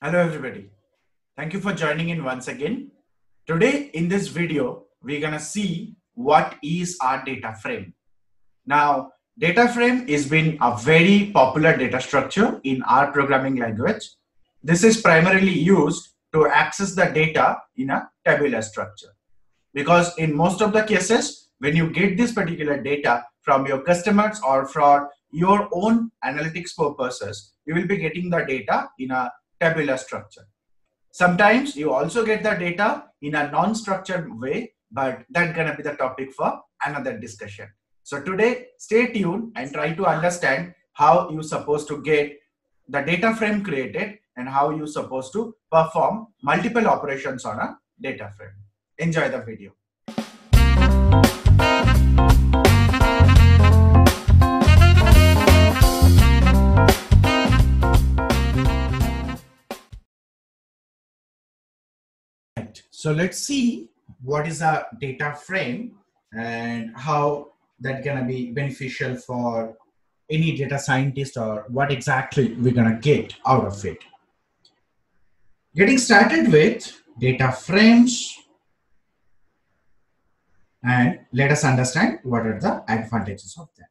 Hello everybody. Thank you for joining in once again. Today in this video, we're gonna see what is our data frame. Now, data frame has been a very popular data structure in our programming language. This is primarily used to access the data in a tabular structure. Because in most of the cases, when you get this particular data from your customers or for your own analytics purposes, you will be getting the data in a tabular structure. Sometimes you also get the data in a non-structured way, but that's gonna be the topic for another discussion. So today, stay tuned and try to understand how you're supposed to get the data frame created and how you're supposed to perform multiple operations on a data frame. Enjoy the video. So let's see what is a data frame and how that's gonna be beneficial for any data scientist or what exactly we're gonna get out of it. Getting started with data frames, and let us understand what are the advantages of that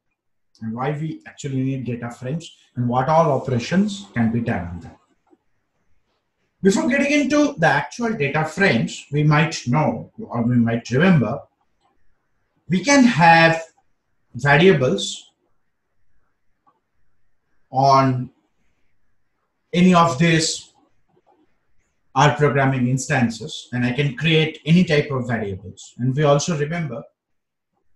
and why we actually need data frames and what all operations can be done on them. Before getting into the actual data frames, we might know or we might remember, we can have variables on any of these R programming instances, and I can create any type of variables. And we also remember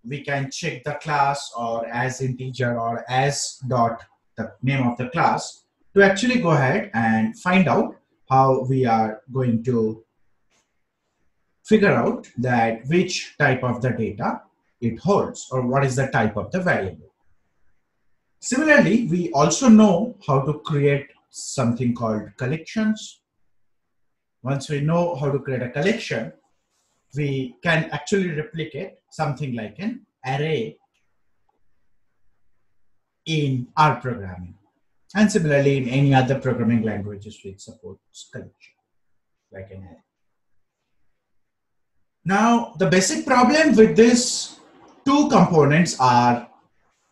we can check the class or as integer or as dot the name of the class to actually go ahead and find out how we are going to figure out that which type of the data it holds or what is the type of the variable. Similarly, we also know how to create something called collections. Once we know how to create a collection, we can actually replicate something like an array in R programming. And similarly, in any other programming languages which supports collection, like an array. Now, the basic problem with these two components are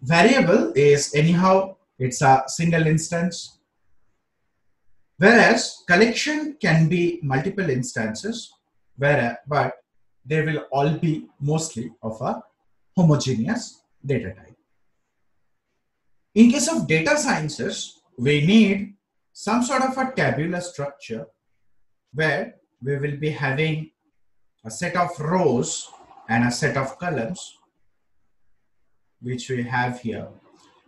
variable is anyhow, it's a single instance, whereas collection can be multiple instances, but they will all be mostly of a homogeneous data type. In case of data sciences, we need some sort of a tabular structure where we will be having a set of rows and a set of columns, which we have here.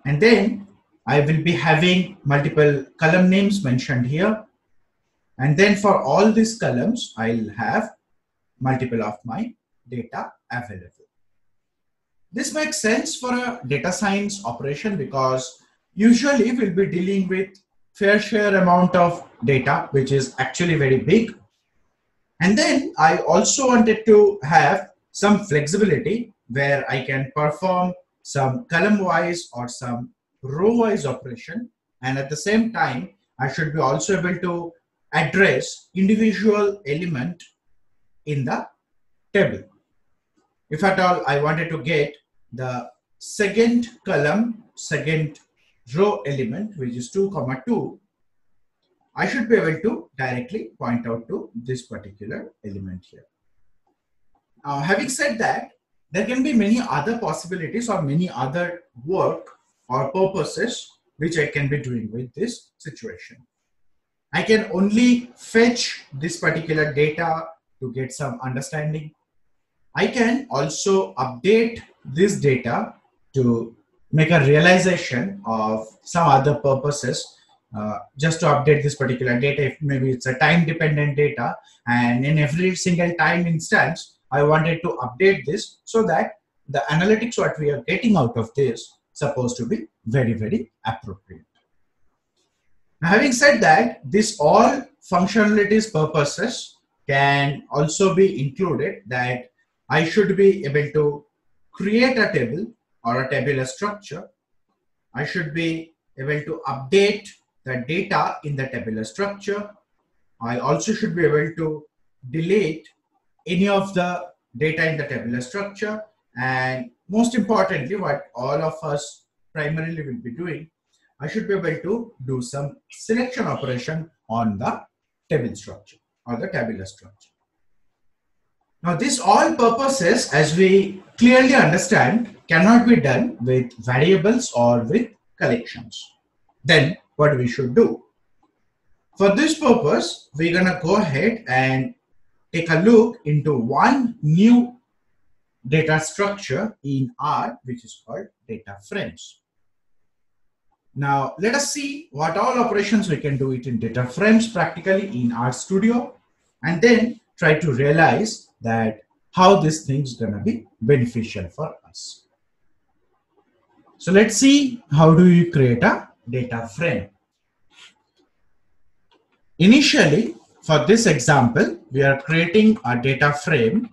And then I will be having multiple column names mentioned here. And then for all these columns, I'll have multiple of my data available. This makes sense for a data science operation because usually we'll be dealing with fair share amount of data, which is actually very big. And then I also wanted to have some flexibility where I can perform some column-wise or some row-wise operation. And at the same time, I should be also able to address individual element in the table. If at all I wanted to get the second column, second row element, which is 2, 2, I should be able to directly point out to this particular element here. Now, having said that, there can be many other possibilities or many other work or purposes which I can be doing with this situation. I can only fetch this particular data to get some understanding. I can also update this data to make a realization of some other purposes. Just to update this particular data, if maybe it's a time dependent data, and in every single time instance, I wanted to update this so that the analytics what we are getting out of this supposed to be very, very appropriate. Now, having said that, this all functionalities purposes can also be included that I should be able to create a table or a tabular structure. I should be able to update the data in the tabular structure. I also should be able to delete any of the data in the tabular structure. And most importantly, what all of us primarily will be doing, I should be able to do some selection operation on the table structure or the tabular structure. Now, this all purposes, as we clearly understand, cannot be done with variables or with collections. Then what we should do? For this purpose, we're gonna go ahead and take a look into one new data structure in R, which is called data frames. Now, let us see what all operations we can do it in data frames practically in RStudio, and then try to realize that how this thing is going to be beneficial for us. So let's see how do you create a data frame. Initially, for this example, we are creating a data frame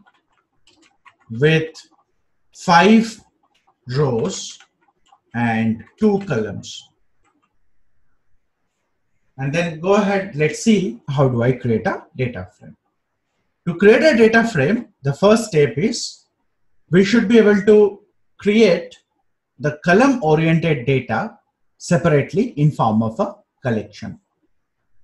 with 5 rows and 2 columns. And then go ahead, let's see how do I create a data frame. To create a data frame, the first step is we should be able to create the column-oriented data separately in form of a collection.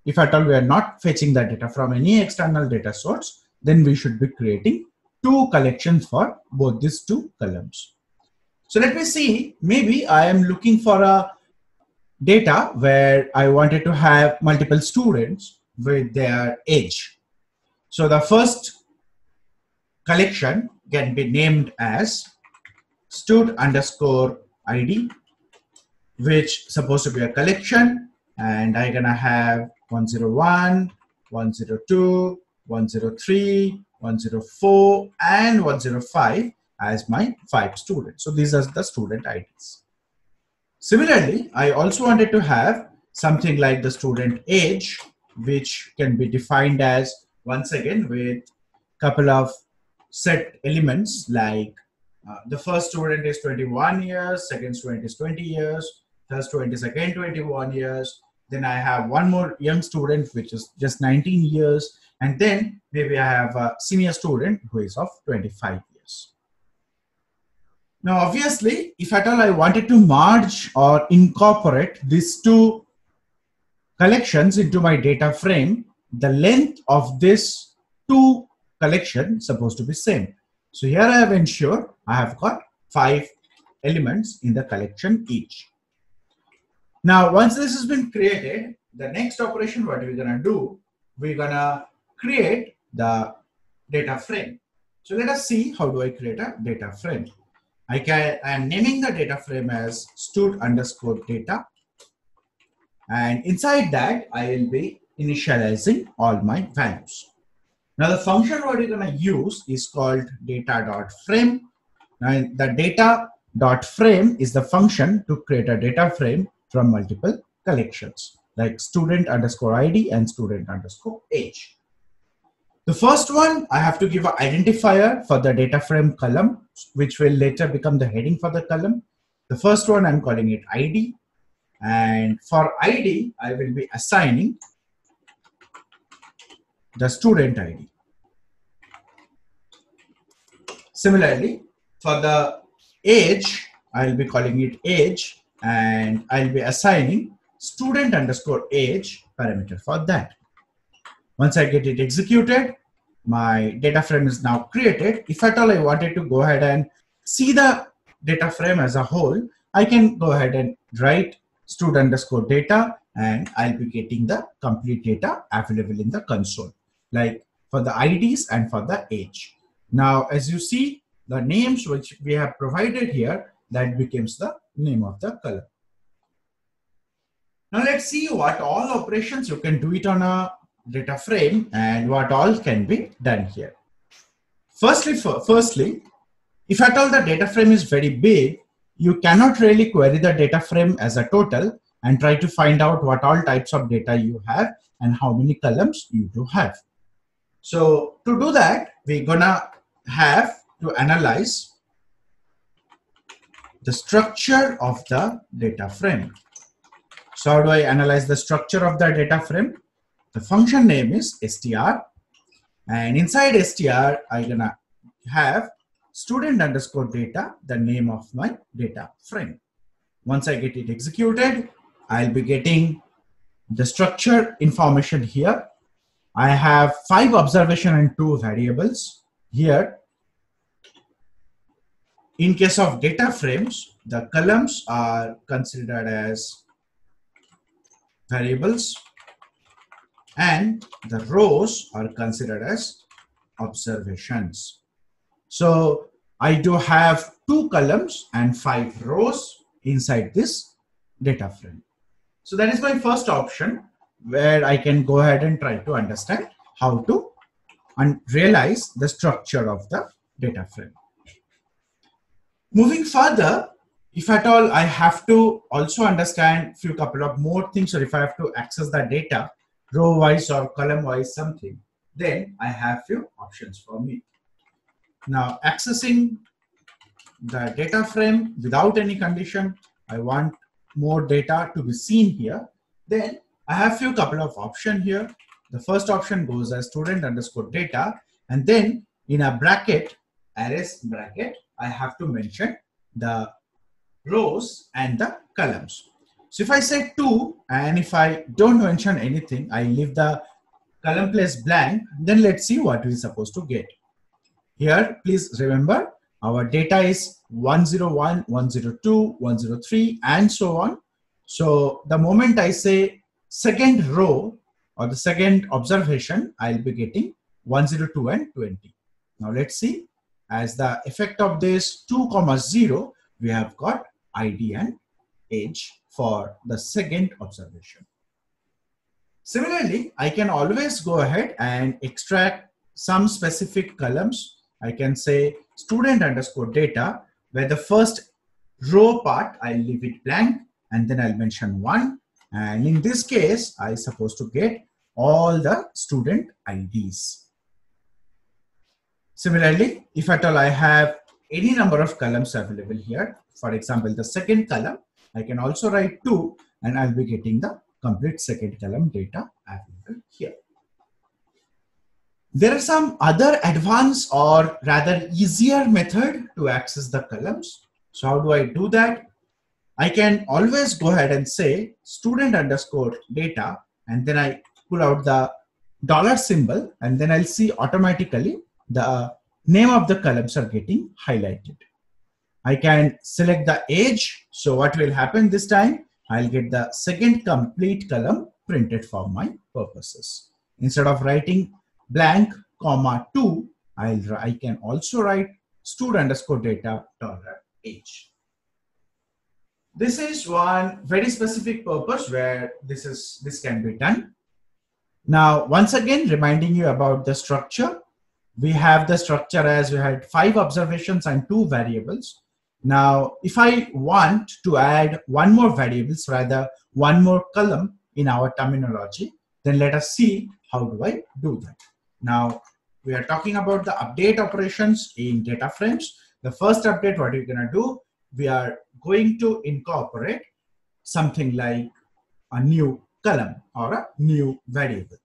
If at all we are not fetching the data from any external data source, then we should be creating 2 collections for both these 2 columns. So let me see, maybe I am looking for a data where I wanted to have multiple students with their age. So the first collection can be named as stud_id, which is supposed to be a collection, and I'm gonna have 101, 102, 103, 104, and 105 as my 5 students. So these are the student IDs. Similarly, I also wanted to have something like the student age, which can be defined as, once again, with couple of set elements like the first student is 21 years, second student is 20 years, third student is again 21 years. Then I have one more young student, which is just 19 years. And then maybe I have a senior student who is of 25 years. Now, obviously, if at all I wanted to merge or incorporate these 2 collections into my data frame, the length of this 2 collection is supposed to be same. So here I have ensured I have got 5 elements in the collection each. Now, once this has been created, the next operation what we're gonna do, we're gonna create the data frame. So let us see how do I create a data frame. I am naming the data frame as stud_data, and inside that I will be initializing all my values. Now the function what we're going to use is called data.frame. Now the data.frame is the function to create a data frame from multiple collections like student_id and student_age. The first one, I have to give an identifier for the data frame column, which will later become the heading for the column. The first one, I'm calling it ID. And for ID, I will be assigning the student ID. Similarly, for the age, I'll be calling it age, and I'll be assigning student_age parameter for that. Once I get it executed, my data frame is now created. If at all I wanted to go ahead and see the data frame as a whole, I can go ahead and write stud_data, and I'll be getting the complete data available in the console, like for the IDs and for the age. Now, as you see, the names which we have provided here, that becomes the name of the column. Now let's see what all operations you can do it on a data frame and what all can be done here. Firstly, if at all the data frame is very big, you cannot really query the data frame as a total and try to find out what all types of data you have and how many columns you do have. So to do that, we're gonna have to analyze the structure of the data frame. So how do I analyze the structure of the data frame? The function name is str, and inside str I'm gonna have student underscore data, the name of my data frame. Once I get it executed, I'll be getting the structure information here. I have 5 observation and 2 variables here. In case of data frames, the columns are considered as variables and the rows are considered as observations. So I do have 2 columns and 5 rows inside this data frame. So that is my first option, where I can go ahead and try to understand how to realize the structure of the data frame. Moving further, if at all I have to also understand few couple of more things, or if I have to access the data row wise or column wise something, then I have few options for me. Now accessing the data frame without any condition, I want more data to be seen here, then I have few couple of options here. The first option goes as student underscore data, and then in a bracket, arrays bracket, I have to mention the rows and the columns. So if I say 2 and if I don't mention anything, I leave the column place blank, then let's see what we're supposed to get. Here, please remember our data is 101, 102, 103, and so on. So the moment I say second row or the second observation, I'll be getting 102 and 20. Now let's see. As the effect of this 2, 0, we have got ID and age for the second observation. Similarly, I can always go ahead and extract some specific columns. I can say student underscore data, where the first row part, I'll leave it blank and then I'll mention 1. And in this case, I'm supposed to get all the student IDs. Similarly, if at all I have any number of columns available here, for example, the second column, I can also write 2 and I'll be getting the complete second column data available here. There are some other advanced or rather easier method to access the columns. So how do I do that? I can always go ahead and say student underscore data, and then I pull out the dollar symbol, and then I'll see automatically the name of the columns are getting highlighted. I can select the age. So what will happen this time? I'll get the second complete column printed for my purposes. Instead of writing blank, comma 2, I can also write stud underscore data dollar age. This is one very specific purpose where this can be done. Now, once again, reminding you about the structure. We have the structure as we had 5 observations and 2 variables. Now, if I want to add one more variables, rather one more column in our terminology, then let us see how do I do that. Now, we are talking about the update operations in data frames. The first update, what we're going to do, we are going to incorporate something like a new column or a new variable.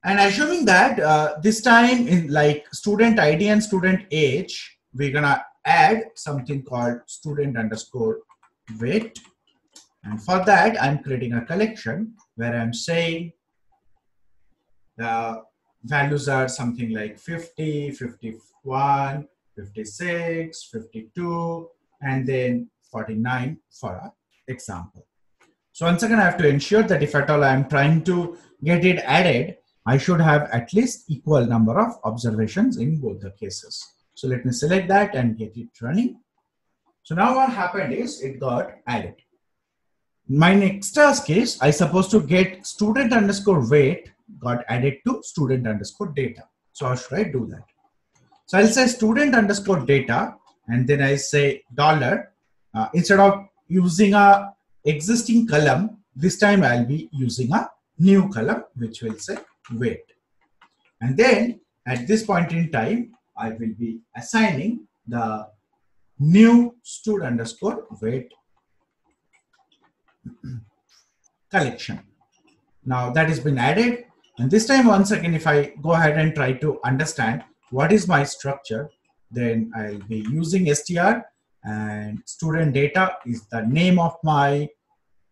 And assuming that this time in like student ID and student age, we're gonna add something called student underscore weight. And for that, I'm creating a collection where I'm saying the values are something like 50, 51, 56, 52, and then 49 for example. So once again, I have to ensure that if at all I'm trying to get it added, I should have at least equal number of observations in both the cases. So let me select that and get it running. So now what happened is it got added. My next task is I supposed to get student underscore weight got added to student underscore data. So how should I do that? So I'll say student underscore data, and then I say dollar. Instead of using a existing column, this time I'll be using a new column, which will say weight. And then at this point in time, I will be assigning the new stud underscore weight collection. Now that has been added. And this time, once again, if I go ahead and try to understand what is my structure, then I'll be using str, and student data is the name of my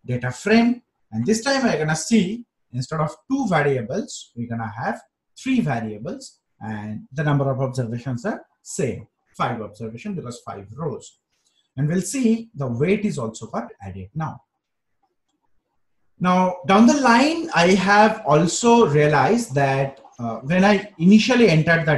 data frame. And this time I'm gonna see, instead of 2 variables, we're gonna have 3 variables, and the number of observations are same, 5 observations because 5 rows. And we'll see the weight is also got added now. Now, down the line, I have also realized that when I initially entered the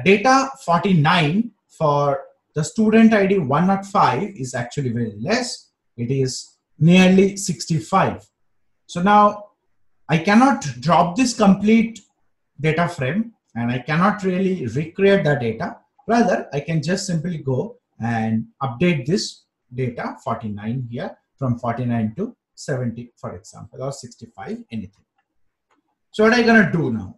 data 49 for the student ID 105 is actually very less. It is nearly 65. So now I cannot drop this complete data frame, and I cannot really recreate the data. Rather, I can just simply go and update this data 49 here from 49 to 70, for example, or 65, anything. So what I'm gonna do now?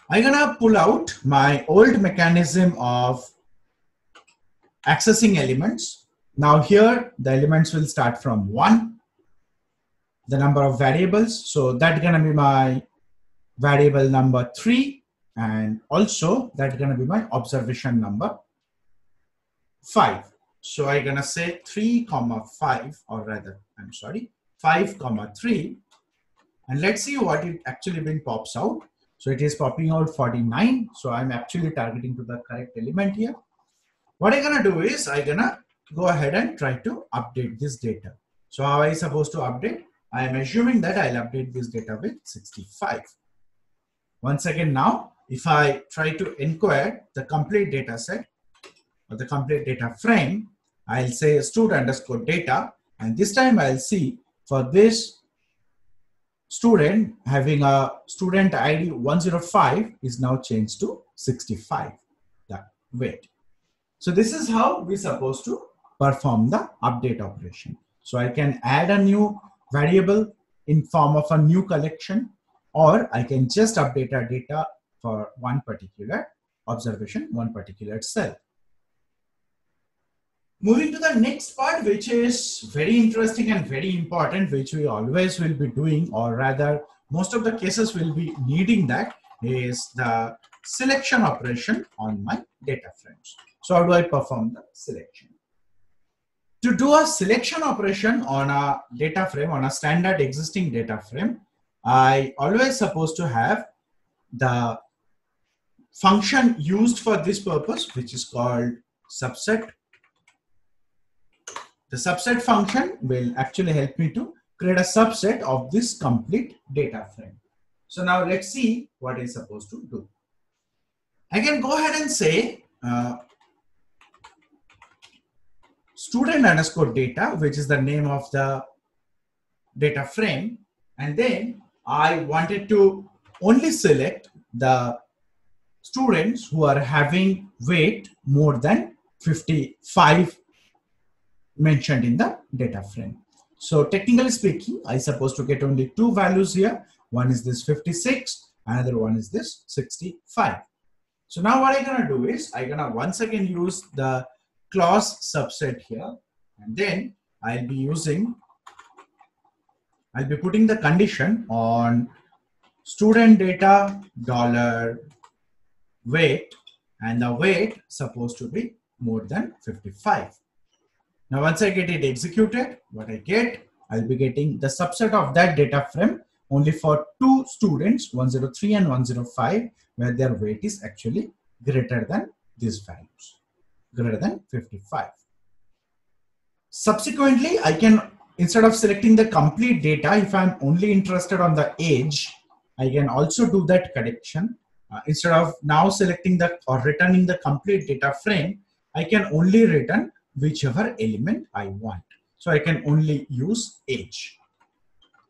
I'm gonna pull out my old mechanism of accessing elements. Now here, the elements will start from 1, the number of variables. So that's gonna be my variable number 3, and also that's gonna be my observation number 5. So I'm gonna say 3, 5, or rather, I'm sorry, 5, 3, and let's see what it actually been pops out. So it is popping out 49. So I'm actually targeting to the correct element here. What I'm gonna do is I'm gonna go ahead and try to update this data. So how am I supposed to update? I am assuming that I'll update this data with 65. Once again, now, if I try to inquire the complete data set or the complete data frame, I'll say stud_data, and this time I'll see for this student having a student ID 105 is now changed to 65, the weight. So this is how we're supposed to perform the update operation. So I can add a new variable in form of a new collection, or I can just update our data for one particular observation, one particular cell. Moving to the next part, which is very interesting and very important, which we always will be doing, or rather most of the cases will be needing, that is the selection operation on my data frames. So how do I perform the selection? To do a selection operation on a data frame, on a standard existing data frame, I always supposed to have the function used for this purpose, which is called subset. The subset function will actually help me to create a subset of this complete data frame. So now let's see what it's supposed to do. I can go ahead and say student_data, which is the name of the data frame, and then I wanted to only select the students who are having weight more than 55 mentioned in the data frame. So technically speaking, I supposed to get only 2 values here. One is this 56, another one is this 65. So now what I'm gonna do is I'm gonna once again use the clause subset here, and then I'll be putting the condition on student data $weight, and the weight supposed to be more than 55. Now, once I get it executed, what I get, I'll be getting the subset of that data frame only for 2 students, 103 and 105, where their weight is actually greater than these values, greater than 55. Subsequently, I can, instead of selecting the complete data, if I'm only interested on the age, I can also do that correction. Instead of now selecting the or returning the complete data frame, I can only return whichever element I want. So I can only use age.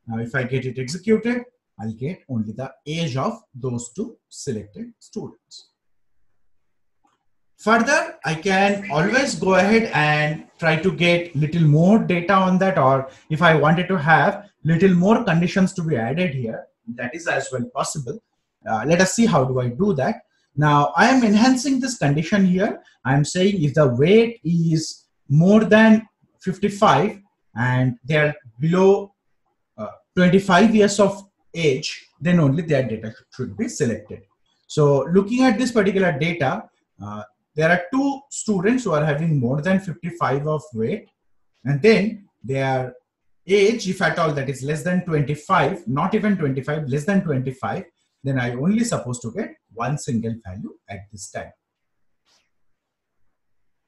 Now if I get it executed, I'll get only the age of those 2 selected students. Further, I can always go ahead and try to get little more data on that, or if I wanted to have little more conditions to be added here, that is as well possible. Let us see how do I do that. Now I am enhancing this condition here. I am saying if the weight is more than 55 and they are below 25 years of age, then only their data should be selected. So looking at this particular data, there are 2 students who are having more than 55 of weight, and then their age, if at all, that is less than 25, not even 25, less than 25, then I only supposed to get one single value at this time.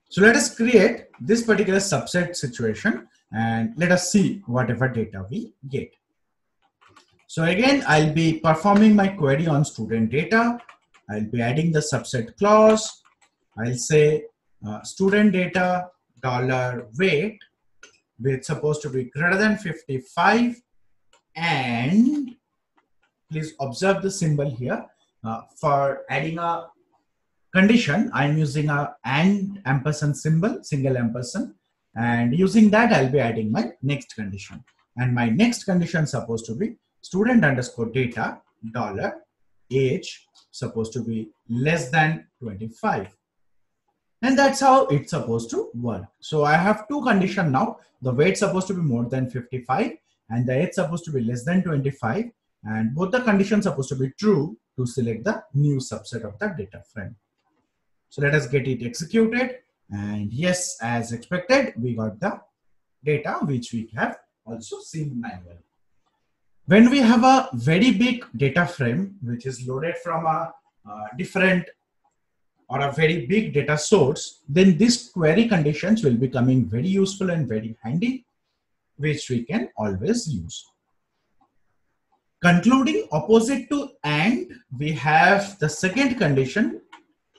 So let us create this particular subset situation and let us see whatever data we get. So again, I'll be performing my query on student data. I'll be adding the subset clause. I'll say student data $weight, which is supposed to be greater than 55, and please observe the symbol here. For adding a condition, I'm using a and ampersand symbol, single ampersand, and using that I'll be adding my next condition. And my next condition is supposed to be student underscore data $age supposed to be less than 25. And that's how it's supposed to work. So I have 2 conditions now. The weight supposed to be more than 55 and the age supposed to be less than 25. And both the conditions supposed to be true to select the new subset of the data frame. So let us get it executed. And yes, as expected, we got the data which we have also seen manually. When we have a very big data frame, which is loaded from a different or a very big data source, then these query conditions will be coming very useful and very handy, which we can always use. Concluding, opposite to AND, we have the second condition,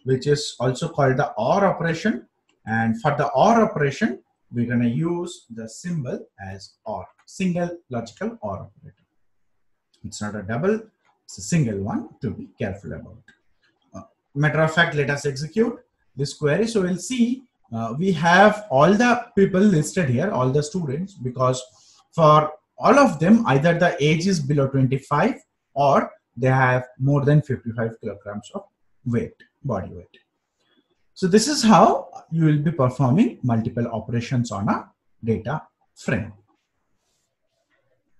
which is also called the OR operation. And for the OR operation, we're going to use the symbol as OR, single logical OR operator. It's not a double, it's a single one to be careful about. Matter of fact, let us execute this query. So we'll see we have all the people listed here, all the students, because for all of them, either the age is below 25 or they have more than 55 kilograms of weight, body weight. So this is how you will be performing multiple operations on a data frame.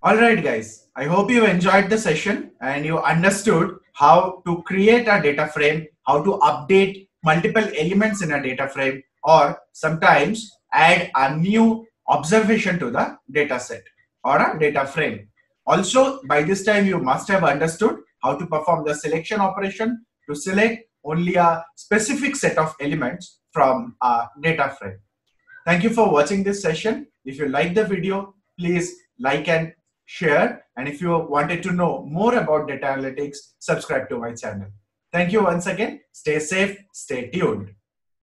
All right, guys, I hope you enjoyed the session and you understood how to create a data frame, how to update multiple elements in a data frame, or sometimes add a new observation to the data set or a data frame. Also, by this time, you must have understood how to perform the selection operation to select only a specific set of elements from a data frame. Thank you for watching this session. If you like the video, please like and share. And if you wanted to know more about data analytics, subscribe to my channel. Thank you once again. Stay safe, stay tuned.